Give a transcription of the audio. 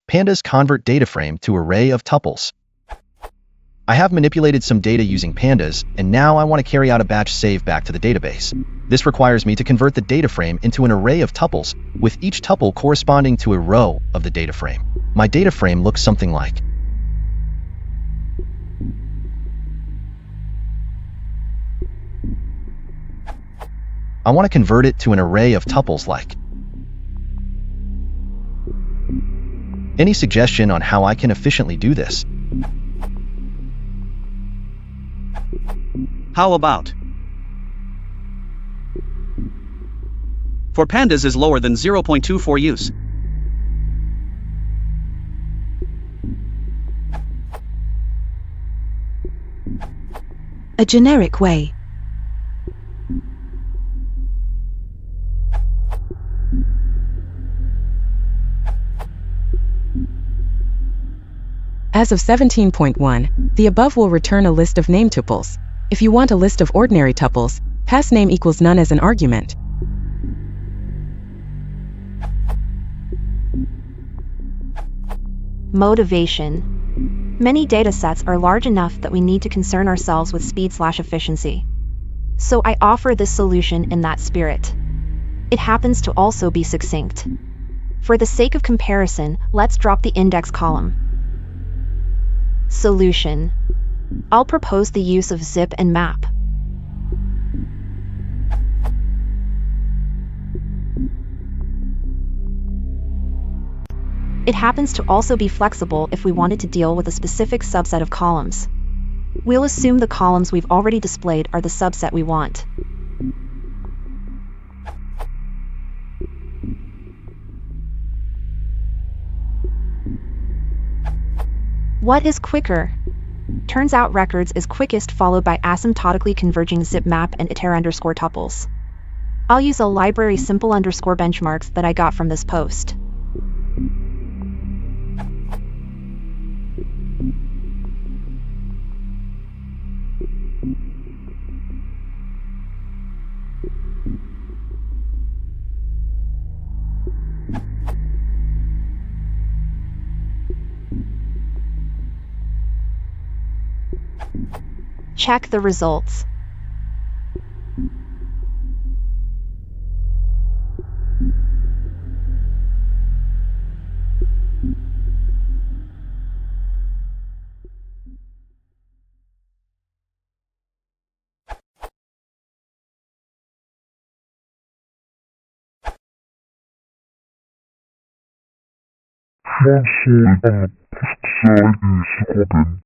Pandas convert data frame to array of tuples. I have manipulated some data using Pandas, and now I want to carry out a batch save back to the database. This requires me to convert the data frame into an array of tuples, with each tuple corresponding to a row of the data frame. My data frame looks something like. I want to convert it to an array of tuples like. Any suggestion on how I can efficiently do this? How about? For Pandas is lower than 0.24 use. A generic way. As of 17.1, the above will return a list of name tuples. If you want a list of ordinary tuples, pass name equals none as an argument. Motivation. Many datasets are large enough that we need to concern ourselves with speed/efficiency. So I offer this solution in that spirit. It happens to also be succinct. For the sake of comparison, let's drop the index column. Solution. I'll propose the use of zip and map. It happens to also be flexible if we wanted to deal with a specific subset of columns. We'll assume the columns we've already displayed are the subset we want. What is quicker? Turns out records is quickest, followed by asymptotically converging zip map and iter_tuples. I'll use a library simple_benchmarks that I got from this post. Check the results. Console post site is open.